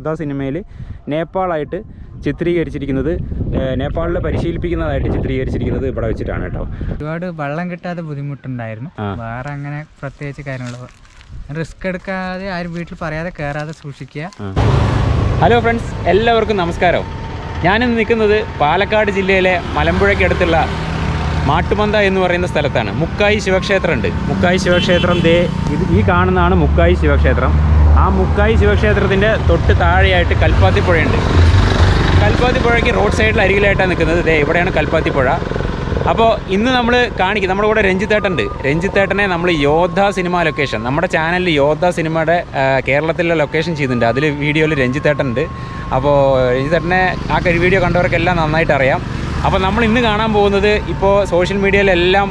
യോദ്ധ സിനിമയിൽ നേപ്പാളായിട്ട് ചിത്രീകരിച്ചിരിക്കുന്നത്, നേപ്പാളിൽ പരിശീലിപ്പിക്കുന്നതായിട്ട് ചിത്രീകരിച്ചിരിക്കുന്നത് ഇവിടെ വെച്ചിട്ടാണ് കേട്ടോ. ഒരുപാട് വെള്ളം കിട്ടാതെ ബുദ്ധിമുട്ടുണ്ടായിരുന്നു. വേറെ അങ്ങനെ പ്രത്യേകിച്ച് കാര്യങ്ങൾ റിസ്ക് എടുക്കാതെ ആരും വീട്ടിൽ പറയാതെ കയറാതെ സൂക്ഷിക്കുക. ഹലോ ഫ്രണ്ട്സ്, എല്ലാവർക്കും നമസ്കാരം. ഞാനിന്ന് നിൽക്കുന്നത് പാലക്കാട് ജില്ലയിലെ മലമ്പുഴയ്ക്കടുത്തുള്ള മാട്ടുമന്ത എന്ന് പറയുന്ന സ്ഥലത്താണ്. മുക്കായി ശിവക്ഷേത്രം ഉണ്ട്. മുക്കായി ശിവക്ഷേത്രം ഈ കാണുന്നതാണ് മുക്കായി ശിവക്ഷേത്രം. ആ മുക്കായി ശിവക്ഷേത്രത്തിൻ്റെ തൊട്ട് താഴെയായിട്ട് കൽപ്പാത്തിപ്പുഴയുണ്ട്. കൽപ്പാത്തിപ്പുഴയ്ക്ക് റോഡ് സൈഡിൽ അരികിലായിട്ടാണ് നിൽക്കുന്നത്. ഇവിടെയാണ് കൽപ്പാത്തിപ്പുഴ. അപ്പോൾ ഇന്ന് നമ്മൾ നമ്മുടെ കൂടെ രഞ്ജിത്തേട്ടനുണ്ട്. രഞ്ജിത്തേട്ടനെ നമ്മൾ യോദ്ധ സിനിമ ലൊക്കേഷൻ, നമ്മുടെ ചാനലിൽ യോദ്ധ സിനിമയുടെ കേരളത്തിലെ ലൊക്കേഷൻ ചെയ്തിട്ടുണ്ട്. അതിൽ വീഡിയോയിൽ രഞ്ജിത്തേട്ടനുണ്ട്. അപ്പോൾ രഞ്ജിത്തേട്ടനെ ആ വീഡിയോ കണ്ടവർക്കെല്ലാം നന്നായിട്ട് അറിയാം. അപ്പോൾ നമ്മൾ ഇന്ന് കാണാൻ പോകുന്നത് ഇപ്പോൾ സോഷ്യൽ മീഡിയയിലെല്ലാം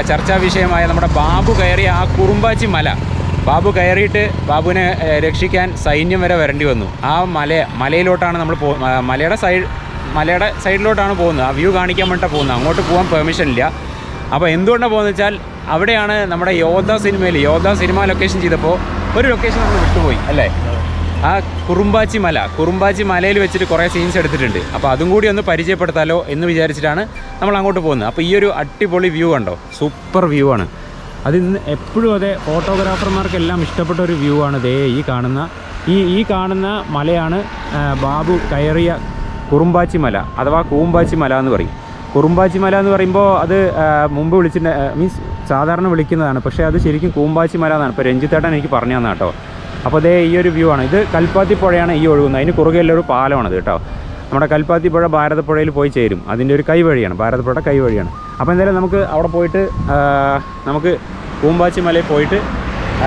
ചർച്ചാ വിഷയമായ നമ്മുടെ ബാബു കയറിയ ആ കുറുമ്പാച്ചി മല. ബാബു കയറിയിട്ട് ബാബുവിനെ രക്ഷിക്കാൻ സൈന്യം വരെ വരേണ്ടി വന്നു. ആ മലയിലോട്ടാണ് നമ്മൾ മലയുടെ സൈഡിലോട്ടാണ് പോകുന്നത്. ആ വ്യൂ കാണിക്കാൻ വേണ്ടിയിട്ടാണ് പോകുന്നത്. അങ്ങോട്ട് പോകാൻ പെർമിഷൻ ഇല്ല. അപ്പോൾ എന്തുകൊണ്ടാണ് പോകുന്നത് വെച്ചാൽ അവിടെയാണ് നമ്മുടെ യോദ്ധ സിനിമ ലൊക്കേഷൻ ചെയ്തപ്പോൾ ഒരു ലൊക്കേഷൻ നമ്മൾ വിട്ടുപോയി അല്ലേ. ആ കുറുമ്പാച്ചി മലയിൽ വെച്ചിട്ട് കുറേ സീൻസ് എടുത്തിട്ടുണ്ട്. അപ്പോൾ അതും കൂടി ഒന്ന് പരിചയപ്പെടുത്താലോ എന്ന് വിചാരിച്ചിട്ടാണ് നമ്മൾ അങ്ങോട്ട് പോകുന്നത്. അപ്പോൾ ഈ ഒരു അടിപൊളി വ്യൂ കണ്ടോ, സൂപ്പർ വ്യൂ ആണ്. അത് ഇന്ന് എപ്പോഴും അതെ ഫോട്ടോഗ്രാഫർമാർക്കെല്ലാം ഇഷ്ടപ്പെട്ട ഒരു വ്യൂ ആണ്. ഈ കാണുന്ന മലയാണ് ബാബു കയറിയ കുറുമ്പാച്ചി മല അഥവാ കൂമ്പാച്ചി മല എന്ന് പറയും. കുറുമ്പാച്ചി മല എന്ന് പറയുമ്പോൾ അത് മുമ്പ് മീൻസ് സാധാരണ വിളിക്കുന്നതാണ്. പക്ഷേ അത് ശരിക്കും കൂമ്പാച്ചി മല എന്നാണ് ഇപ്പോൾ രഞ്ജിത്തേട്ടൻ എനിക്ക് പറഞ്ഞു തന്നെ കേട്ടോ. അപ്പോൾ ഈ ഒരു വ്യൂ ആണ്. ഇത് കൽപ്പാത്തിപ്പുഴയാണ് ഈ ഒഴുകുന്നത്. അതിന് കുറുകെ ഒരു പാലമാണത് കേട്ടോ. നമ്മുടെ കൽപ്പാത്തിപ്പുഴ ഭാരതപ്പുഴയിൽ പോയി ചേരും. അതിൻ്റെ ഒരു കൈവഴിയാണ്, ഭാരതപ്പുഴ കൈവഴിയാണ്. അപ്പോൾ എന്തായാലും നമുക്ക് അവിടെ പോയിട്ട് നമുക്ക് കൂമ്പാച്ചി മലയിൽ പോയിട്ട്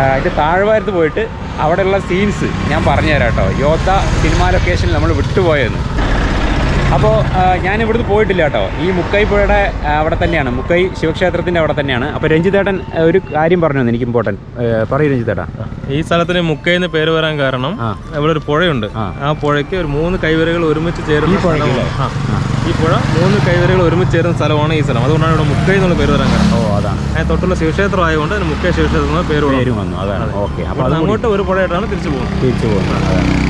അതിൻ്റെ താഴ്വാരത്ത് പോയിട്ട് അവിടെയുള്ള സീൻസ് ഞാൻ പറഞ്ഞുതരാം കേട്ടോ. യോദ്ധ സിനിമ ലൊക്കേഷനിൽ നമ്മൾ വിട്ടുപോയെന്ന്. അപ്പോൾ ഞാൻ ഇവിടുന്ന് പോയിട്ടില്ല കേട്ടോ. ഈ മുക്കൈ പുഴയുടെ അവിടെ തന്നെയാണ്, മുക്കൈ ശിവക്ഷേത്രത്തിൻ്റെ അവിടെ തന്നെയാണ്. അപ്പോൾ രഞ്ജിത്തേട്ടൻ ഒരു കാര്യം പറഞ്ഞു എനിക്ക് ഇമ്പോർട്ടൻറ്റ് പറയൂ രഞ്ജിത്തേട്ടാ. ഈ സ്ഥലത്തിന് മുക്കൈ എന്ന് പേര് വരാൻ കാരണം ഇവിടെ ഒരു പുഴയുണ്ട്. ആ പുഴയ്ക്ക് ഒരു 3 കൈവരകൾ ഒരുമിച്ച് ചേരുന്ന ഈ പുഴ 3 കൈവരകൾ ഒരുമിച്ച് ചേരുന്ന സ്ഥലമാണ് ഈ സ്ഥലം. അതുകൊണ്ടാണ് ഇവിടെ മുക്കൈ എന്നുള്ള പേര് വരാൻ കാരണം. അതാണ് അതിന് തൊട്ടുള്ള ശിവക്ഷേത്രം ആയതുകൊണ്ട് മുക്കൈ ശിവക്ഷേത്രം എന്ന പേര് വന്നു. അതാണ് ഓക്കെ. അപ്പോൾ അങ്ങോട്ട് ഒരു പുഴയായിട്ടാണ് തിരിച്ചു പോകുന്നത്.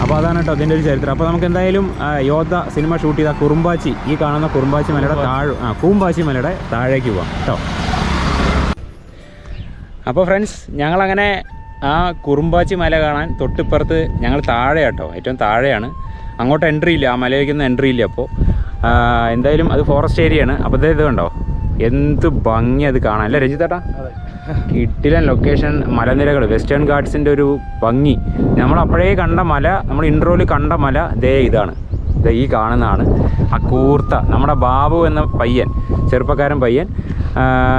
അപ്പോൾ അതാണ് കേട്ടോ അതിൻ്റെ ഒരു ചരിത്രം. അപ്പോൾ നമുക്ക് എന്തായാലും യോദ്ധ സിനിമ ഷൂട്ട് ചെയ്ത ഈ കാണുന്ന കൂമ്പാച്ചി മലയുടെ താഴേക്ക് പോവാം കേട്ടോ. അപ്പോൾ ഫ്രണ്ട്സ്, ഞങ്ങളങ്ങനെ ആ കുറുമ്പാച്ചി മല കാണാൻ തൊട്ടിപ്പുറത്ത് ഞങ്ങൾ താഴെ കേട്ടോ, ഏറ്റവും താഴെയാണ്. അങ്ങോട്ട് എൻട്രി ഇല്ല, ആ മലയിലേക്കൊന്നും എൻട്രി ഇല്ല. അപ്പോൾ എന്തായാലും അത് ഫോറസ്റ്റ് ഏരിയയാണ്. അപ്പോൾ ഇത് കണ്ടോ, എന്ത് ഭംഗി അത് കാണാൻ അല്ലേ രഞ്ജിത്തേട്ടാ. കിട്ടിലൻ ലൊക്കേഷൻ, മലനിരകൾ, വെസ്റ്റേൺ ഗാർഡ്സിൻ്റെ ഒരു ഭംഗി. നമ്മളപ്പോഴേ കണ്ട മല, നമ്മൾ ഇൻട്രോയിൽ കണ്ട മല ഇതാണ്. ഈ കാണുന്നതാണ് ആ കൂർത്ത നമ്മുടെ ബാബു എന്ന പയ്യൻ, ചെറുപ്പക്കാരൻ പയ്യൻ.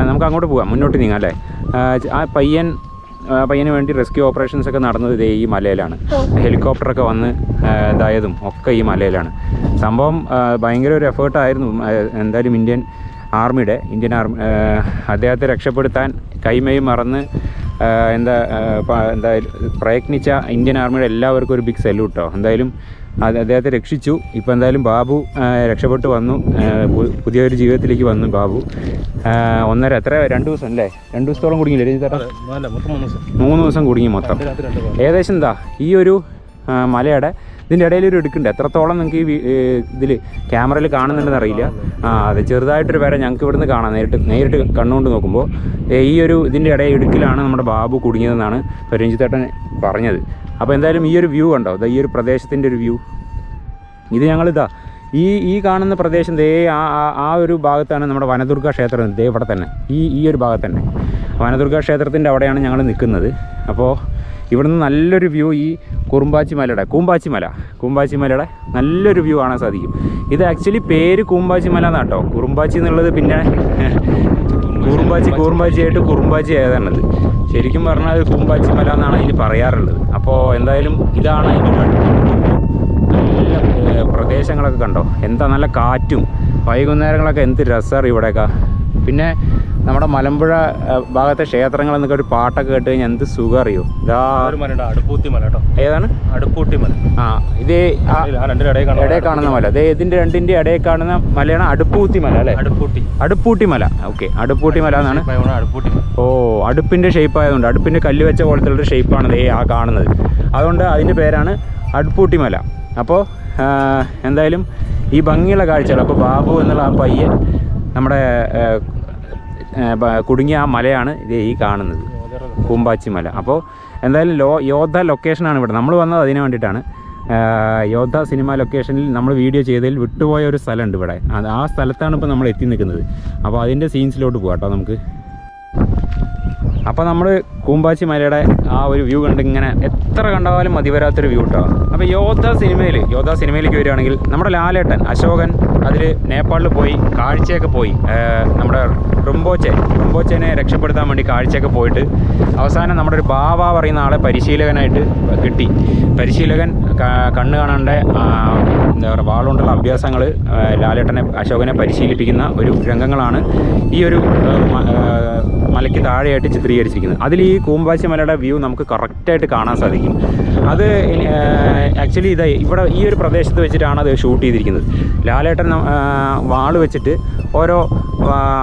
നമുക്ക് അങ്ങോട്ട് പോകാം, മുന്നോട്ട് നീങ്ങാം അല്ലേ. ആ പയ്യന് വേണ്ടി റെസ്ക്യൂ ഓപ്പറേഷൻസ് ഒക്കെ നടന്നത് ഈ മലയിലാണ്. ഹെലികോപ്റ്ററൊക്കെ വന്ന് ഇതായതും ഒക്കെ ഈ മലയിലാണ്. സംഭവം ഭയങ്കര ഒരു എഫേർട്ടായിരുന്നു. എന്തായാലും ഇന്ത്യൻ ആർമി അദ്ദേഹത്തെ രക്ഷപ്പെടുത്താൻ കൈമയും മറന്ന് പ്രയത്നിച്ച ഇന്ത്യൻ ആർമിയുടെ എല്ലാവർക്കും ഒരു ബിഗ് സല്യൂട്ട് കേട്ടോ. എന്തായാലും അദ്ദേഹത്തെ രക്ഷിച്ചു. ഇപ്പോൾ എന്തായാലും ബാബു രക്ഷപ്പെട്ടു വന്നു, പുതിയൊരു ജീവിതത്തിലേക്ക് വന്നു ബാബു. 2 ദിവസം അല്ലേ, 2 ദിവസത്തോളം കുടുങ്ങിയില്ലേ ചേട്ടാ? 3 ദിവസം കുടുങ്ങി മൊത്തം. ഏകദേശം ഈ ഒരു മലയുടെ ഇതിൻ്റെ ഇടയിലൊരു ഇടുക്കുണ്ട്. എത്രത്തോളം നിങ്ങൾക്ക് ഈ ഇതിൽ ക്യാമറയിൽ കാണുന്നുണ്ടെന്ന് അറിയില്ല. അതെ, ചെറുതായിട്ടൊരു വര ഞങ്ങൾക്ക് ഇവിടുന്ന് കാണാം. നേരിട്ട് കണ്ണുകൊണ്ട് നോക്കുമ്പോൾ ഈ ഒരു ഇതിൻ്റെ ഇടയിൽ ഇടുക്കിലാണ് നമ്മുടെ ബാബു കുടുങ്ങിയതെന്നാണ് രഞ്ജിത്തേട്ടൻ പറഞ്ഞത്. അപ്പോൾ എന്തായാലും ഈ ഒരു വ്യൂ കണ്ടോ, ഈ ഒരു പ്രദേശത്തിൻ്റെ ഒരു വ്യൂ. ഇത് ഞങ്ങളിതാ ഈ കാണുന്ന പ്രദേശം ആ ഒരു ഭാഗത്താണ് നമ്മുടെ വനദുർഗ ക്ഷേത്രം. ഇവിടെ തന്നെ ഈ ഒരു ഭാഗത്ത് തന്നെ വനദുർഗ ക്ഷേത്രത്തിൻ്റെ അവിടെയാണ് ഞങ്ങൾ നിൽക്കുന്നത്. അപ്പോൾ ഇവിടുന്ന് നല്ലൊരു വ്യൂ ഈ കൂമ്പാച്ചി മലയുടെ നല്ലൊരു വ്യൂ കാണാൻ സാധിക്കും. ഇത് ആക്ച്വലി പേര് കൂമ്പാച്ചി മല എന്നാണ് കേട്ടോ. കുറുമ്പാച്ചി എന്നുള്ളത് പിന്നെ കൂർമ്പാച്ചിയായിട്ട് കുറുമ്പാച്ചി ആയതാണത്. ശരിക്കും പറഞ്ഞാൽ കൂമ്പാച്ചി മല എന്നാണ് ഇതിന് പറയാറുള്ളത്. അപ്പോൾ എന്തായാലും ഇതാണ് ഇതിൻ്റെ നല്ല പ്രദേശങ്ങളൊക്കെ കണ്ടോ, എന്താ നല്ല കാറ്റും വൈകുന്നേരങ്ങളൊക്കെ എന്ത് രസമാണ് ഇവിടെയൊക്കെ. പിന്നെ നമ്മുടെ മലമ്പുഴ ഭാഗത്തെ ക്ഷേത്രങ്ങൾ എന്നൊക്കെ ഒരു പാട്ടൊക്കെ കേട്ട് കഴിഞ്ഞാൽ എന്ത് സുഖം അറിയോ. അടുപ്പൂത്തി മല കേട്ടോ. ഏതാണ്? അടുപ്പൂട്ടി മല. ഇത് ഇടയിൽ കാണുന്ന മല, ഇതിൻ്റെ രണ്ടിൻ്റെ ഇടയിൽ കാണുന്ന മലയാണ് അടുപ്പൂത്തി മല അല്ലേ? അടുപ്പൂട്ടി മല. ഓക്കെ, അടുപ്പൂട്ടി മല എന്നാണ്. അടുപ്പിൻ്റെ ഷേപ്പ് ആയതുകൊണ്ട്, അടുപ്പിൻ്റെ കല്ല് വെച്ച പോലത്തെ ഒരു ഷേപ്പാണ് ആ കാണുന്നത്. അതുകൊണ്ട് അതിൻ്റെ പേരാണ് അടുപ്പൂട്ടി മല. അപ്പോൾ എന്തായാലും ഈ ഭംഗിയുള്ള കാഴ്ചകൾ. അപ്പോൾ ബാബു എന്നുള്ള ആ പയ്യൻ നമ്മുടെ കുടുങ്ങിയ ആ മലയാണ് ഇത് ഈ കാണുന്നത്, കൂമ്പാച്ചി മല. അപ്പോൾ എന്തായാലും യോദ്ധ ലൊക്കേഷനാണ് ഇവിടെ. നമ്മൾ വന്നത് അതിന് വേണ്ടിയിട്ടാണ്. യോദ്ധ സിനിമ ലൊക്കേഷനിൽ നമ്മൾ വീഡിയോ ചെയ്തതിൽ വിട്ടുപോയ ഒരു സ്ഥലമുണ്ട് ഇവിടെ. ആ സ്ഥലത്താണ് ഇപ്പോൾ നമ്മൾ എത്തി നിൽക്കുന്നത്. അപ്പോൾ അതിൻ്റെ സീൻസിലോട്ട് പോകാം കേട്ടോ നമുക്ക്. അപ്പോൾ നമ്മൾ കൂമ്പാച്ചി മലയുടെ ആ ഒരു വ്യൂ കണ്ട് ഇങ്ങനെ എത്ര കണ്ടാലും മതി വരാത്തൊരു വ്യൂ കേട്ടോ. അപ്പോൾ യോദ്ധ സിനിമയിലേക്ക് വരികയാണെങ്കിൽ നമ്മുടെ ലാലേട്ടൻ അശോകൻ അതിൽ നേപ്പാളിൽ പോയി കാഴ്ചയൊക്കെ പോയി. നമ്മുടെ റുംബോച്ചേനെ രക്ഷപ്പെടുത്താൻ വേണ്ടി കാഴ്ചയൊക്കെ പോയിട്ട് അവസാനം നമ്മുടെ ഒരു ബാവ പറയുന്ന ആളെ പരിശീലകനായിട്ട് കിട്ടി. പരിശീലകൻ കണ്ണ് കാണേണ്ട എന്താ പറയുക വാളുകൊണ്ടുള്ള അഭ്യാസങ്ങൾ അശോകനെ പരിശീലിപ്പിക്കുന്ന ഒരു രംഗങ്ങളാണ് ഈ ഒരു മലയ്ക്ക് താഴെയായിട്ട് ചിത്രീകരിച്ചിരിക്കുന്നത്. അതിൽ ഈ കൂമ്പാച്ചി മലയുടെ വ്യൂ നമുക്ക് കറക്റ്റായിട്ട് കാണാൻ സാധിക്കും. അത് ആക്ച്വലി ഇവിടെ ഈ ഒരു പ്രദേശത്ത് വെച്ചിട്ടാണ് അത് ഷൂട്ട് ചെയ്തിരിക്കുന്നത്. ലാലേട്ടൻ വാള് വെച്ചിട്ട് ഓരോ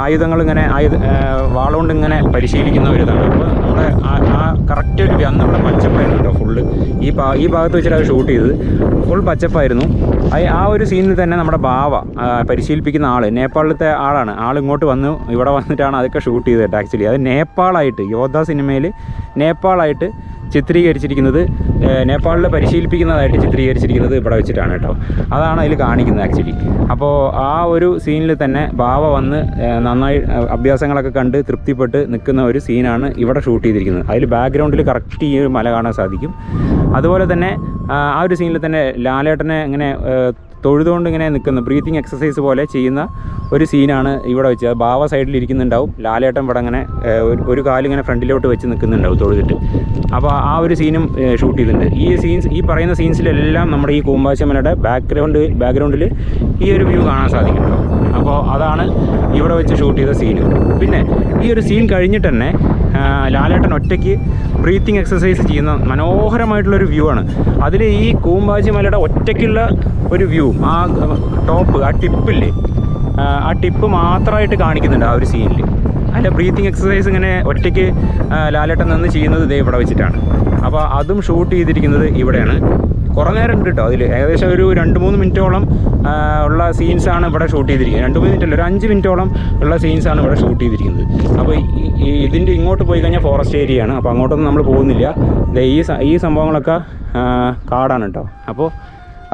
ആയുധങ്ങളിങ്ങനെ വാളുകൊണ്ട് ഇങ്ങനെ പരിശീലിക്കുന്ന ഒരു ഇതാണ്. അപ്പോൾ നമ്മുടെ ആ കറക്റ്റ് ഒരു അന്ന് ഇവിടെ പച്ചപ്പായിരുന്നു കേട്ടോ ഫുള്ള്. ഈ ഭാഗത്ത് വെച്ചിട്ട് അത് ഷൂട്ട് ചെയ്തത് ഫുൾ പച്ചപ്പായിരുന്നു. ആ ഒരു സീനിൽ തന്നെ നമ്മുടെ ബാവ പരിശീലിപ്പിക്കുന്ന ആൾ നേപ്പാളിലത്തെ ആളാണ്. ഇങ്ങോട്ട് ഇവിടെ വന്നിട്ടാണ് അതൊക്കെ ഷൂട്ട് ചെയ്തത്. ആക്ച്വലി അത് നേപ്പാളായിട്ട് യോദ്ധ സിനിമയിൽ നേപ്പാളായിട്ട് ചിത്രീകരിച്ചിരിക്കുന്നത്, നേപ്പാളിൽ പരിശീലിപ്പിക്കുന്നതായിട്ട് ചിത്രീകരിച്ചിരിക്കുന്നത് ഇവിടെ വെച്ചിട്ടാണ് കേട്ടോ. അതാണ് അതിൽ കാണിക്കുന്നത് ആക്ച്വലി. അപ്പോൾ ആ ഒരു സീനിൽ തന്നെ ബാവ വന്ന് നന്നായി അഭ്യാസങ്ങളൊക്കെ കണ്ട് തൃപ്തിപ്പെട്ട് നിൽക്കുന്ന ഒരു സീനാണ് ഇവിടെ ഷൂട്ട് ചെയ്തിരിക്കുന്നത്. അതിൽ ബാക്ക്ഗ്രൗണ്ടിൽ കറക്റ്റ് ഈ ഒരു മല കാണാൻ സാധിക്കും. അതുപോലെ തന്നെ ആ ഒരു സീനിൽ തന്നെ ലാലേട്ടനെ ഇങ്ങനെ തൊഴുതുകൊണ്ട് ഇങ്ങനെ നിൽക്കുന്ന ബ്രീത്തിങ് എക്സസൈസ് പോലെ ചെയ്യുന്ന ഒരു സീനാണ് ഇവിടെ വെച്ച്. ബാവ സൈഡിൽ ഇരിക്കുന്നുണ്ടാവും, ലാലേട്ടൻ ഇവിടെ അങ്ങനെ ഒരു കാലിങ്ങനെ ഫ്രണ്ടിലോട്ട് വെച്ച് നിൽക്കുന്നുണ്ടാവും തൊഴുതിട്ട്. അപ്പോൾ ആ ഒരു സീനും ഷൂട്ട് ചെയ്തിട്ടുണ്ട്. ഈ പറയുന്ന സീൻസിലെല്ലാം നമ്മുടെ ഈ കൂമ്പാച്ചി മലയുടെ ബാക്ക്ഗ്രൗണ്ടിൽ ഈ ഒരു വ്യൂ കാണാൻ സാധിക്കുന്നുണ്ടോ. അപ്പോൾ അതാണ് ഇവിടെ വെച്ച് ഷൂട്ട് ചെയ്ത സീന്. പിന്നെ ഈ ഒരു സീൻ കഴിഞ്ഞിട്ട് തന്നെ ലാലേട്ടൻ ഒറ്റയ്ക്ക് ബ്രീത്തിങ് എക്സസൈസ് ചെയ്യുന്ന മനോഹരമായിട്ടുള്ളൊരു വ്യൂ ആണ്. അതിൽ ഈ കൂമ്പാച്ചി മലയുടെ ഒറ്റയ്ക്കുള്ള ഒരു വ്യൂ, ആ ടോപ്പ്, ആ ടിപ്പില്ലേ, ആ ടിപ്പ് മാത്രമായിട്ട് കാണിക്കുന്നുണ്ട് ആ ഒരു സീനിൽ. അതിൻ്റെ ബ്രീത്തിങ് എക്സസൈസ് ഇങ്ങനെ ഒറ്റയ്ക്ക് ലാലേട്ടൻ നിന്ന് ചെയ്യുന്നത് ഇതേ ഇവിടെ വെച്ചിട്ടാണ്. അപ്പോൾ അതും ഷൂട്ട് ചെയ്തിരിക്കുന്നത് ഇവിടെയാണ്. കുറേ നേരം ഉണ്ട് കേട്ടോ. അതിൽ ഏകദേശം ഒരു 2-3 മിനിറ്റോളം ഉള്ള സീൻസാണ് ഇവിടെ ഷൂട്ട് ചെയ്തിരിക്കുന്നത്. 2-3 മിനിറ്റ് അല്ല, ഒരു 5 മിനിറ്റോളം ഉള്ള സീൻസാണ് ഇവിടെ ഷൂട്ട് ചെയ്തിരിക്കുന്നത്. അപ്പോൾ ഇതിൻ്റെ ഇങ്ങോട്ട് പോയി കഴിഞ്ഞാൽ ഫോറസ്റ്റ് ഏരിയയാണ്. അപ്പോൾ അങ്ങോട്ടൊന്നും നമ്മൾ പോകുന്നില്ല. ഈ സംഭവങ്ങളൊക്കെ കാടാണ് കേട്ടോ. അപ്പോൾ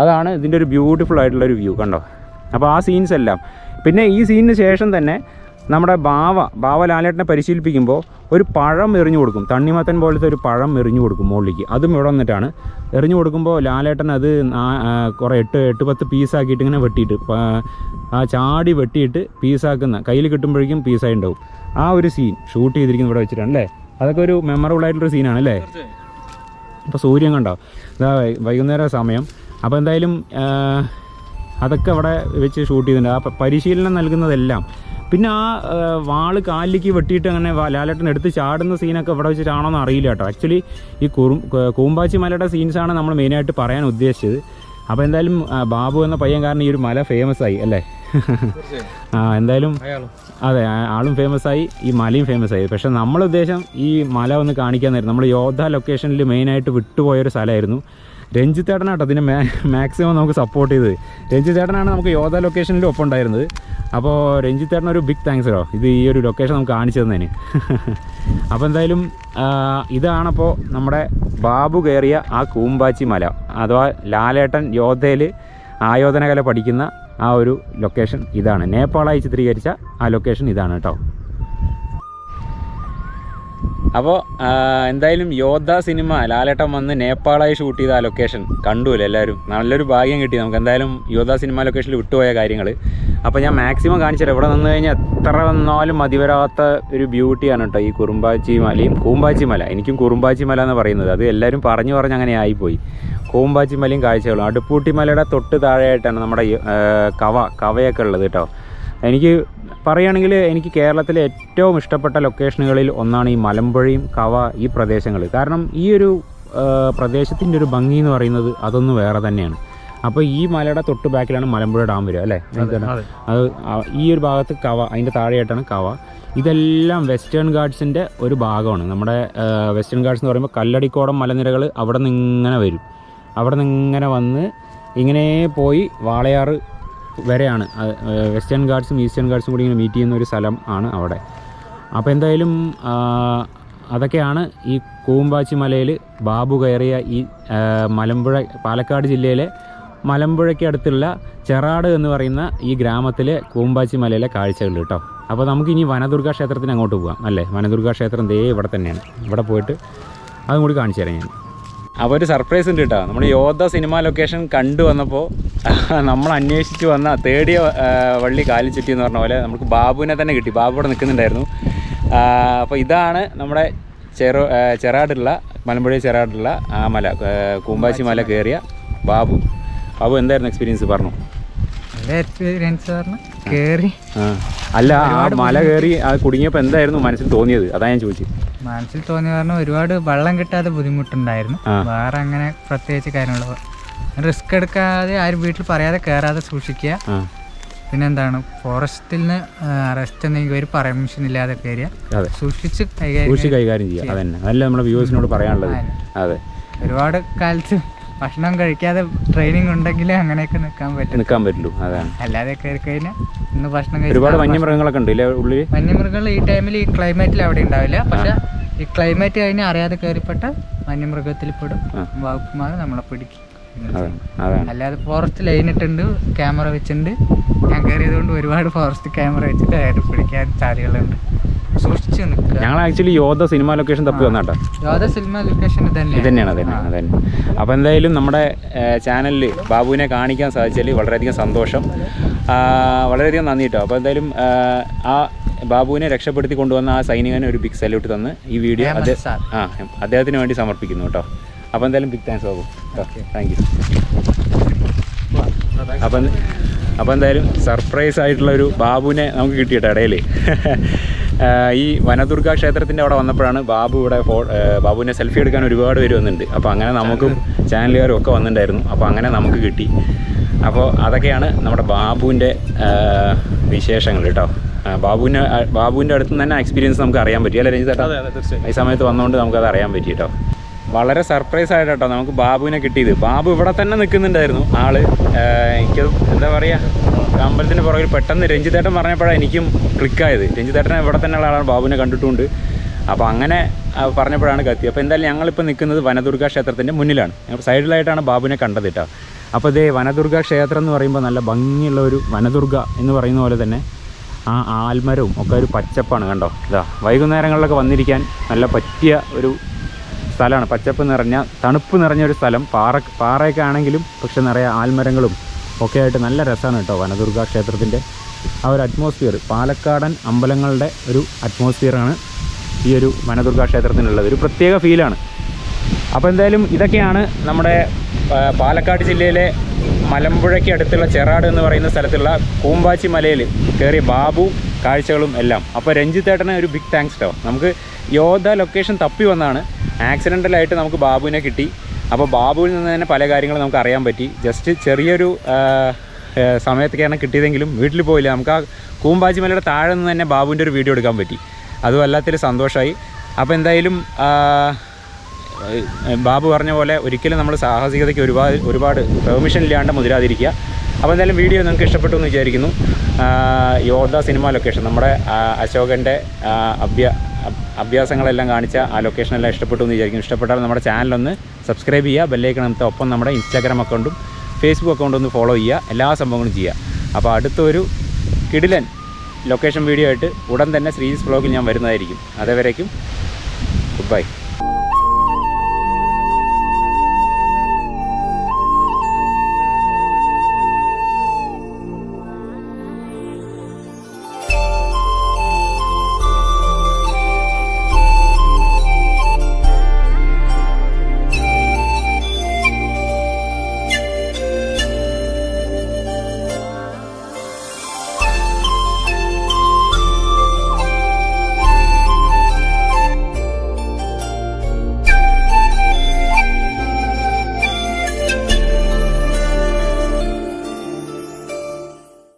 അതാണ് ഇതിൻ്റെ ഒരു ബ്യൂട്ടിഫുൾ ആയിട്ടുള്ളൊരു വ്യൂ കണ്ടോ. അപ്പോൾ ആ സീൻസ് എല്ലാം. പിന്നെ ഈ സീനിന് ശേഷം തന്നെ നമ്മുടെ ബാവ ലാലേട്ടനെ പരിശീലിപ്പിക്കുമ്പോൾ ഒരു പഴം എറിഞ്ഞു കൊടുക്കും. തണ്ണിമത്തൻ പോലത്തെ ഒരു പഴം എറിഞ്ഞു കൊടുക്കും മുകളിലേക്ക്. അതും ഇവിടെ വന്നിട്ടാണ് എറിഞ്ഞു കൊടുക്കുമ്പോൾ ലാലേട്ടൻ അത് കുറേ 8-10 പീസാക്കിയിട്ട് ഇങ്ങനെ വെട്ടിയിട്ട് ചാടി വെട്ടിയിട്ട് പീസാക്കുന്ന കയ്യിൽ കിട്ടുമ്പോഴേക്കും പീസായി ഉണ്ടാവും. ആ ഒരു സീൻ ഷൂട്ട് ചെയ്തിരിക്കുന്നത് ഇവിടെ വെച്ചിട്ടാണ് അല്ലേ. അതൊക്കെ ഒരു മെമ്മറബിൾ ആയിട്ടുള്ളൊരു സീനാണ് അല്ലേ. ഇപ്പോൾ സൂര്യൻ കണ്ടോ, ഇതാ വൈകുന്നേരം സമയം. അപ്പോൾ എന്തായാലും അതൊക്കെ അവിടെ വെച്ച് ഷൂട്ട് ചെയ്തിട്ടുണ്ട്. ആ പരിശീലനം നൽകുന്നതെല്ലാം. പിന്നെ ആ വാള് കാലിലേക്ക് വെട്ടിയിട്ട് അങ്ങനെ ലാലേട്ടൻ എടുത്ത് ചാടുന്ന സീനൊക്കെ ഇവിടെ വെച്ചിട്ടാണോന്ന് അറിയില്ല കേട്ടോ. ആക്ച്വലി ഈ കൂമ്പാച്ചി മലയുടെ സീൻസാണ് നമ്മൾ മെയിനായിട്ട് പറയാൻ ഉദ്ദേശിച്ചത്. അപ്പോൾ എന്തായാലും ബാബു എന്ന പയ്യൻ കാരണം ഈ ഒരു മല ഫേമസ് ആയി അല്ലേ. എന്തായാലും അതെ, ആളും ഫേമസ് ആയി, ഈ മലയും ഫേമസ് ആയി. പക്ഷേ നമ്മുടെ ഉദ്ദേശം ഈ മല ഒന്ന് കാണിക്കാനായിരുന്നു. നമ്മൾ യോദ്ധ ലൊക്കേഷനിൽ മെയിനായിട്ട് വിട്ടുപോയൊരു സ്ഥലമായിരുന്നു. രഞ്ജിത്തേട്ടനാട്ടോ അതിനെ മാക്സിമം നമുക്ക് സപ്പോർട്ട് ചെയ്തത്. രഞ്ജിത്തേട്ടനാണ് നമുക്ക് യോദ്ധ ലൊക്കേഷനിൽ ഒപ്പം ഉണ്ടായിരുന്നത്. അപ്പോൾ രഞ്ജിത്തേട്ടൻ ഒരു ബിഗ് താങ്ക്സ് കേട്ടോ, ഇത് ഈ ഒരു ലൊക്കേഷൻ നമുക്ക് കാണിച്ചു തന്നതിന്. അപ്പോൾ എന്തായാലും ഇതാണപ്പോൾ നമ്മുടെ ബാബു കയറിയ ആ കൂമ്പാച്ചി മല, അഥവാ ലാലേട്ടൻ യോദ്ധയിൽ ആയോധനകല പഠിക്കുന്ന ആ ഒരു ലൊക്കേഷൻ ഇതാണ്. നേപ്പാളായി ചിത്രീകരിച്ച ആ ലൊക്കേഷൻ ഇതാണ് കേട്ടോ. അപ്പോൾ എന്തായാലും യോദ്ധ സിനിമ ലാലേട്ടൻ വന്ന് നേപ്പാളായി ഷൂട്ട് ചെയ്ത ആ ലൊക്കേഷൻ കണ്ടുല്ലേ എല്ലാവരും. നല്ലൊരു ഭാഗ്യം കിട്ടി നമുക്ക് എന്തായാലും യോദ്ധ സിനിമ ലൊക്കേഷനിൽ വിട്ടുപോയ കാര്യങ്ങൾ. അപ്പോൾ ഞാൻ മാക്സിമം കാണിച്ചുതരാം. ഇവിടെ നിന്ന് കഴിഞ്ഞാൽ എത്ര വന്നാലും മതിവരാത്ത ഒരു ബ്യൂട്ടിയാണ് കേട്ടോ ഈ കൂമ്പാച്ചി മല. എനിക്കും കൂമ്പാച്ചി മല എന്ന് പറയുന്നത്, അത് എല്ലാവരും പറഞ്ഞ് അങ്ങനെ ആയിപ്പോയി. കൂമ്പാച്ചി മലയും കാഴ്ചകളും. അടുപ്പൂട്ടി മലയുടെ തൊട്ട് താഴെയായിട്ടാണ് നമ്മുടെ കവയൊക്കെ ഉള്ളത് കേട്ടോ. എനിക്ക് പറയുകയാണെങ്കിൽ എനിക്ക് കേരളത്തിലെ ഏറ്റവും ഇഷ്ടപ്പെട്ട ലൊക്കേഷനുകളിൽ ഒന്നാണ് ഈ മലമ്പുഴയും ഈ പ്രദേശങ്ങൾ. കാരണം ഈ ഒരു പ്രദേശത്തിൻ്റെ ഒരു ഭംഗി എന്ന് പറയുന്നത് അതൊന്ന് വേറെ തന്നെയാണ്. അപ്പോൾ ഈ മലയുടെ തൊട്ട് ബാക്കിലാണ് മലമ്പുഴ ഡാം വരിക അല്ലേ. അത് ഈ ഒരു ഭാഗത്ത് അതിൻ്റെ താഴെയായിട്ടാണ് ഇതെല്ലാം വെസ്റ്റേൺ ഗാർഡ്സിൻ്റെ ഒരു ഭാഗമാണ്. നമ്മുടെ വെസ്റ്റേൺ ഗാർഡ്സ് എന്ന് പറയുമ്പോൾ കല്ലടിക്കോടം മലനിരകൾ അവിടെ നിന്ന് ഇങ്ങനെ വരും. അവിടെ നിന്ന് ഇങ്ങനെ വന്ന് ഇങ്ങനെ പോയി വാളയാർ വരെയാണ്. വെസ്റ്റേൺ ഗാർഡ്സും ഈസ്റ്റേൺ ഗാർഡ്സും കൂടി ഇങ്ങനെ മീറ്റ് ചെയ്യുന്ന ഒരു സ്ഥലം ആണ് അവിടെ. അപ്പോൾ എന്തായാലും അതൊക്കെയാണ് ഈ കൂമ്പാച്ചി മലയിൽ ബാബു കയറിയ ഈ മലമ്പുഴ, പാലക്കാട് ജില്ലയിലെ മലമ്പുഴയ്ക്ക് അടുത്തുള്ള ചെറാട് എന്ന് പറയുന്ന ഈ ഗ്രാമത്തിലെ കൂമ്പാച്ചി മലയിലെ കാഴ്ചകൾ കേട്ടോ. അപ്പോൾ നമുക്കിനി വനദുർഗ ക്ഷേത്രത്തിന് അങ്ങോട്ട് പോകാം അല്ലേ. വനദുർഗ ക്ഷേത്രം ദേ ഇവിടെ തന്നെയാണ്. ഇവിടെ പോയിട്ട് അതും കൂടി കാണിച്ചു തരാം ഞാൻ. അപ്പോൾ ഒരു സർപ്രൈസ് ഉണ്ട് കേട്ടോ. നമ്മൾ യോദ്ധ സിനിമ ലൊക്കേഷൻ കണ്ടു വന്നപ്പോൾ നമ്മൾ അന്വേഷിച്ച് വന്ന തേടിയ വള്ളി കാലിൽ ചുറ്റി എന്ന് പറഞ്ഞ പോലെ നമുക്ക് ബാബുവിനെ തന്നെ കിട്ടി. ബാബു ഇവിടെ നിൽക്കുന്നുണ്ടായിരുന്നു. അപ്പോൾ ഇതാണ് നമ്മുടെ ചെറാടുള്ള, മലമ്പുഴ ചെറാടുള്ള ആ മല, കൂമ്പാച്ചി മല കയറിയ ബാബു. ബാബു എന്തായിരുന്നു എക്സ്പീരിയൻസ് പറഞ്ഞു? എക്സ്പീരിയൻസ് പറഞ്ഞു കയറി. അല്ല, ആ മല കയറി കുടുങ്ങിയപ്പോൾ എന്തായിരുന്നു മനസ്സിൽ തോന്നിയത്? അതാ ഞാൻ ചോദിച്ചത്. മനസ്സിൽ തോന്നി പറഞ്ഞാൽ ഒരുപാട് വെള്ളം കിട്ടാതെ ബുദ്ധിമുട്ടുണ്ടായിരുന്നു. വേറെ അങ്ങനെ പ്രത്യേകിച്ച് കാര്യങ്ങൾ, റിസ്ക് എടുക്കാതെ ആരും വീട്ടിൽ പറയാതെ കയറാതെ സൂക്ഷിക്കുക. പിന്നെന്താണ്, ഫോറസ്റ്റിൽ നിന്ന് അറസ്റ്റ് എന്തെങ്കിലും ഒരു പെർമിഷൻ ഇല്ലാതെ കയറിയ സൂക്ഷിച്ച് കൈകാര്യം ചെയ്യുക. അതന്നെ അതല്ല നമ്മുടെ വ്യൂവേഴ്സിനോട് പറയാനുള്ളത്. അതെ, ഒരുപാട് കാലത്ത് ഭക്ഷണം കഴിക്കാതെ ട്രെയിനിങ് ഉണ്ടെങ്കിൽ അങ്ങനെയൊക്കെ നിൽക്കാൻ പറ്റുള്ളൂ. അതാണ്, അല്ലാതെ കയറി കഴിഞ്ഞാൽ ഇന്ന് ഭക്ഷണം കഴിച്ച് ഒരുപാട് വന്യമൃഗങ്ങളൊക്കെ ഉണ്ട് ഉള്ളിൽ. വന്യമൃഗങ്ങൾ ഈ ടൈമിൽ ഈ ക്ലൈമറ്റിൽ അവിടെ ഉണ്ടാവില്ല. പക്ഷെ ഈ ക്ലൈമറ്റ് കഴിഞ്ഞ് അറിയാതെ കയറിപ്പെട്ട വന്യമൃഗത്തിൽ പെടും. വകുപ്പുമാർ നമ്മളെ പിടിക്കും. അല്ലാതെ ഫോറസ്റ്റ് ലൈൻ ഇട്ടുണ്ട്, ക്യാമറ വെച്ചിട്ടുണ്ട്. ഞാൻ കയറിയത് കൊണ്ട് ഒരുപാട് ഫോറസ്റ്റ് ക്യാമറ വെച്ചിട്ട് അയാൾ പിടിക്കാൻ സാധ്യതകളുണ്ട്. സൂക്ഷിച്ച് നിൽക്കുക. ഞങ്ങൾ ആക്ച്വലി യോദ്ധ സിനിമ ലൊക്കേഷൻ തപ്പി വന്നാട്ടോ. യോദ്ധ സിനിമ ലൊക്കേഷൻ ഇതന്നെയാണ്. അതന്നെ. അപ്പോൾ എന്തായാലും നമ്മുടെ ചാനലിൽ ബാബുവിനെ കാണിക്കാൻ സാധിച്ചാൽ വളരെയധികം സന്തോഷം, വളരെയധികം നന്ദി കേട്ടോ. അപ്പോൾ എന്തായാലും ആ ബാബുവിനെ രക്ഷപ്പെടുത്തി കൊണ്ടുവന്ന ആ സൈനികന് ഒരു ബിഗ് സല്യൂട്ട് തന്ന് ഈ വീഡിയോ അദ്ദേഹത്തിന് വേണ്ടി സമർപ്പിക്കുന്നു കേട്ടോ. അപ്പോൾ എന്തായാലും big thanks Babu. Thank you. അപ്പോൾ എന്തായാലും സർപ്രൈസ് ആയിട്ടുള്ള ഒരു ബാബുവിനെ നമുക്ക് കിട്ടിയിട്ടോ ഇടയിൽ. ഈ വനദുർഗ ക്ഷേത്രത്തിൻ്റെ അവിടെ വന്നപ്പോഴാണ് ബാബു ഇവിടെ ബാബുവിനെ സെൽഫി എടുക്കാൻ ഒരുപാട് പേര് വന്നിട്ടുണ്ട്. അപ്പോൾ അങ്ങനെ നമുക്കും ചാനലുകാരും ഒക്കെ വന്നിട്ടുണ്ടായിരുന്നു. അപ്പോൾ അങ്ങനെ നമുക്ക് കിട്ടി. അപ്പോൾ അതൊക്കെയാണ് നമ്മുടെ ബാബുവിൻ്റെ വിശേഷങ്ങൾ കേട്ടോ. ബാബുവിൻ്റെ അടുത്ത് നിന്ന് തന്നെ എക്സ്പീരിയൻസ് നമുക്ക് അറിയാൻ പറ്റി അല്ലേ രഞ്ജിത്തേട്ടാ? ഈ സമയത്ത് വന്നുകൊണ്ട് നമുക്കത് അറിയാൻ പറ്റി കേട്ടോ. വളരെ സർപ്രൈസ് ആയിട്ട് കേട്ടോ നമുക്ക് ബാബുവിനെ കിട്ടിയത്. ബാബു ഇവിടെ തന്നെ നിൽക്കുന്നുണ്ടായിരുന്നു ആള്. എനിക്ക് എന്താ പറയുക, അമ്പലത്തിൻ്റെ പുറകിൽ പെട്ടെന്ന് രഞ്ജിത്തേട്ടൻ പറഞ്ഞപ്പോഴാണ് എനിക്കും ക്ലിക്കായത്. രഞ്ജിത്തേട്ടനെ ഇവിടെ തന്നെയുള്ള ആളാണ്, ബാബുവിനെ കണ്ടിട്ടുണ്ട്. അപ്പോൾ അങ്ങനെ പറഞ്ഞപ്പോഴാണ് കത്തി. അപ്പോൾ എന്തായാലും ഞങ്ങളിപ്പോൾ നിൽക്കുന്നത് വനദുർഗ ക്ഷേത്രത്തിൻ്റെ മുന്നിലാണ്. ഞങ്ങൾ സൈഡിലായിട്ടാണ് ബാബുവിനെ കണ്ടത് കേട്ടോ. അപ്പോൾ ഇതേ വനദുർഗ ക്ഷേത്രം എന്ന് പറയുമ്പോൾ നല്ല ഭംഗിയുള്ള ഒരു വനദുർഗ എന്ന് പറയുന്ന പോലെ തന്നെ ആ ആൽമരവും ഒക്കെ ഒരു പച്ചപ്പാണ് കണ്ടോ. ഇതാ വൈകുന്നേരങ്ങളിലൊക്കെ വന്നിരിക്കാൻ നല്ല പറ്റിയ ഒരു സ്ഥലമാണ്. പച്ചപ്പ് നിറഞ്ഞ, തണുപ്പ് നിറഞ്ഞൊരു സ്ഥലം. പാറയൊക്കെ ആണെങ്കിലും പക്ഷെ നിറയെ ആൽമരങ്ങളും ഒക്കെ ആയിട്ട് നല്ല രസമാണ് കേട്ടോ വനദുർഗ ക്ഷേത്രത്തിൻ്റെ ആ ഒരു അറ്റ്മോസ്ഫിയർ. പാലക്കാടൻ അമ്പലങ്ങളുടെ ഒരു അറ്റ്മോസ്ഫിയറാണ് ഈ ഒരു വനദുർഗ ക്ഷേത്രത്തിനുള്ളത്. ഒരു പ്രത്യേക ഫീലാണ്. അപ്പോൾ എന്തായാലും ഇതൊക്കെയാണ് നമ്മുടെ പാലക്കാട് ജില്ലയിലെ മലമ്പുഴയ്ക്ക് അടുത്തുള്ള ചെറാട് എന്ന് പറയുന്ന സ്ഥലത്തുള്ള കൂമ്പാച്ചി മലയിൽ കയറിയ ബാബു കാഴ്ചകളും എല്ലാം. അപ്പോൾ രഞ്ജിത്തേട്ടന് ഒരു ബിഗ് താങ്ക്സ് കേട്ടോ. നമുക്ക് യോദ്ധ ലൊക്കേഷൻ തപ്പി വന്നാണ്, ആക്സിഡൻ്റലായിട്ട് നമുക്ക് ബാബുവിനെ കിട്ടി. അപ്പോൾ ബാബുവിൽ നിന്ന് തന്നെ പല കാര്യങ്ങളും നമുക്ക് അറിയാൻ പറ്റി. ജസ്റ്റ് ചെറിയൊരു സമയത്തൊക്കെയാണ് കിട്ടിയതെങ്കിലും വീട്ടിൽ പോയില്ല. നമുക്ക് ആ കൂമ്പാച്ചി മലയുടെ താഴെ നിന്ന് തന്നെ ബാബുവിൻ്റെ ഒരു വീഡിയോ എടുക്കാൻ പറ്റി. അതും വല്ലാത്തൊരു സന്തോഷമായി. അപ്പോൾ എന്തായാലും ബാബു പറഞ്ഞ പോലെ ഒരിക്കലും നമ്മൾ സാഹസികതയ്ക്ക് ഒരുപാട് പെർമിഷൻ ഇല്ലാണ്ട് മുതിരാതിരിക്കുക. അപ്പോൾ എന്തായാലും വീഡിയോ നിങ്ങൾക്ക് ഇഷ്ടപ്പെട്ടു എന്ന് വിചാരിക്കുന്നു. യോദ്ധ സിനിമ ലൊക്കേഷൻ നമ്മുടെ അശോകൻ്റെ അഭ്യാസങ്ങളെല്ലാം കാണിച്ച ആ ലൊക്കേഷനെല്ലാം ഇഷ്ടപ്പെട്ടു എന്ന് വിചാരിക്കുന്നു. ഇഷ്ടപ്പെട്ടാൽ നമ്മുടെ ചാനലൊന്ന് സബ്സ്ക്രൈബ് ചെയ്യുക, ബെല്ലൈക്കൺ അമർത്തുക. ഒപ്പം നമ്മുടെ ഇൻസ്റ്റാഗ്രാം അക്കൗണ്ടും ഫേസ്ബുക്ക് അക്കൗണ്ടും ഒന്ന് ഫോളോ ചെയ്യുക. എല്ലാ സംഭവങ്ങളും ചെയ്യുക. അപ്പോൾ അടുത്തൊരു കിടിലൻ ലൊക്കേഷൻ വീഡിയോ ആയിട്ട് ഉടൻ തന്നെ ശ്രീജിസ് വ്ലോഗിൽ ഞാൻ വരുന്നതായിരിക്കും. അതേവരേക്കും ഗുഡ് ബൈ.